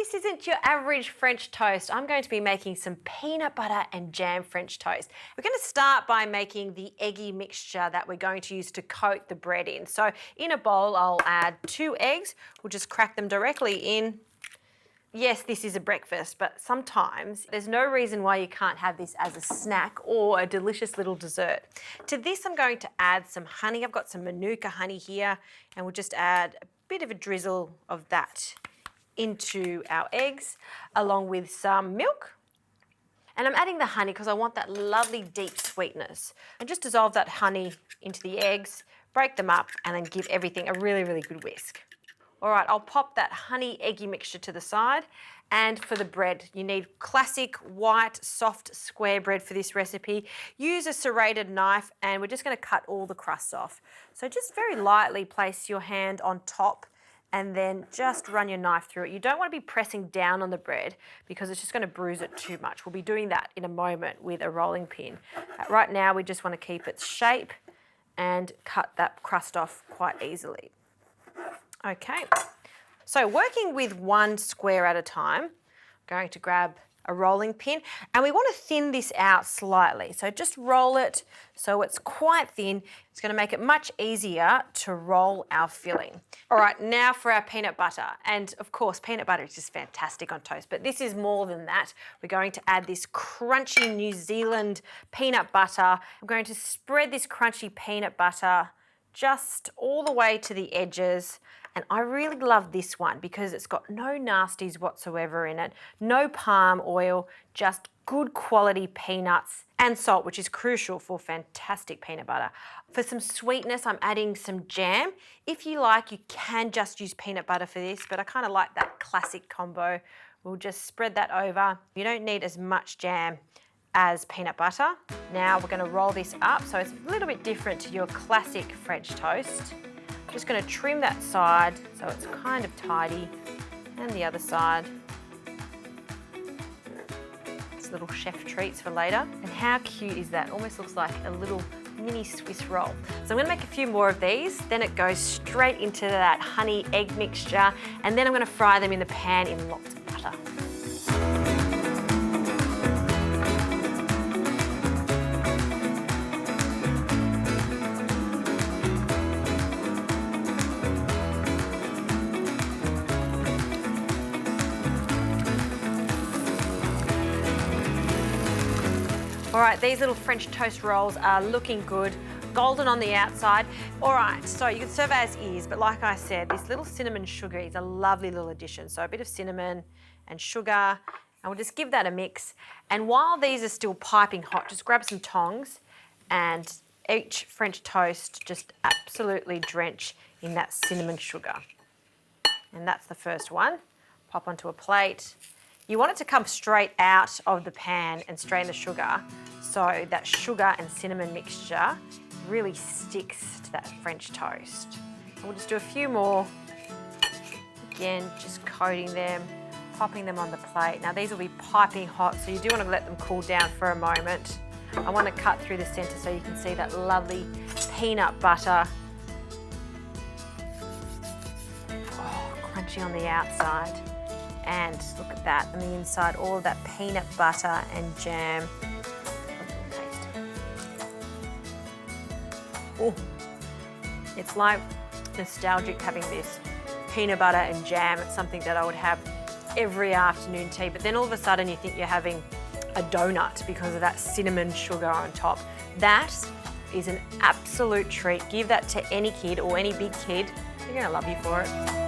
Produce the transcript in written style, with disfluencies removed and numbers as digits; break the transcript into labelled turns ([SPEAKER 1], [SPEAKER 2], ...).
[SPEAKER 1] This isn't your average French toast. I'm going to be making some peanut butter and jam French toast. We're going to start by making the eggy mixture that we're going to use to coat the bread in. So in a bowl, I'll add 2 eggs. We'll just crack them directly in. Yes, this is a breakfast, but sometimes there's no reason why you can't have this as a snack or a delicious little dessert. To this, I'm going to add some honey. I've got some Manuka honey here, and we'll just add a bit of a drizzle of that into our eggs, along with some milk. And I'm adding the honey because I want that lovely deep sweetness. And just dissolve that honey into the eggs, break them up, and then give everything a really, really good whisk. All right, I'll pop that honey eggy mixture to the side. And for the bread, you need classic white, soft square bread for this recipe. Use a serrated knife, and we're just going to cut all the crusts off. So just very lightly place your hand on top and then just run your knife through it. You don't want to be pressing down on the bread because it's just going to bruise it too much. We'll be doing that in a moment with a rolling pin. Right now, we just want to keep its shape and cut that crust off quite easily. Okay, so working with 1 square at a time, I'm going to grab a rolling pin, and we want to thin this out slightly. So just roll it so it's quite thin. It's going to make it much easier to roll our filling. All right, now for our peanut butter. And of course, peanut butter is just fantastic on toast, but this is more than that. We're going to add this crunchy New Zealand peanut butter. I'm going to spread this crunchy peanut butter just all the way to the edges. And I really love this one because it's got no nasties whatsoever in it, no palm oil, just good quality peanuts and salt, which is crucial for fantastic peanut butter. For some sweetness, I'm adding some jam. If you like, you can just use peanut butter for this, but I kind of like that classic combo. We'll just spread that over. You don't need as much jam as peanut butter. Now we're going to roll this up so it's a little bit different to your classic French toast. Just going to trim that side so it's kind of tidy, and the other side. It's little chef treats for later. And how cute is that? Almost looks like a little mini Swiss roll. So I'm going to make a few more of these, then it goes straight into that honey egg mixture, and then I'm going to fry them in the pan in lots of butter. All right, these little French toast rolls are looking good, golden on the outside. All right, so you can serve as is, but like I said, this little cinnamon sugar is a lovely little addition. So a bit of cinnamon and sugar, and we'll just give that a mix. And while these are still piping hot, just grab some tongs and each French toast just absolutely drench in that cinnamon sugar. And that's the first one. Pop onto a plate. You want it to come straight out of the pan and strain the sugar so that sugar and cinnamon mixture really sticks to that French toast. And we'll just do a few more. Again, just coating them, popping them on the plate. Now these will be piping hot, so you do want to let them cool down for a moment. I want to cut through the centre so you can see that lovely peanut butter. Oh, crunchy on the outside. And look at that, on the inside, all of that peanut butter and jam. Oh, it's like nostalgic having this peanut butter and jam. It's something that I would have every afternoon tea, but then all of a sudden you think you're having a donut because of that cinnamon sugar on top. That is an absolute treat. Give that to any kid or any big kid. They're gonna love you for it.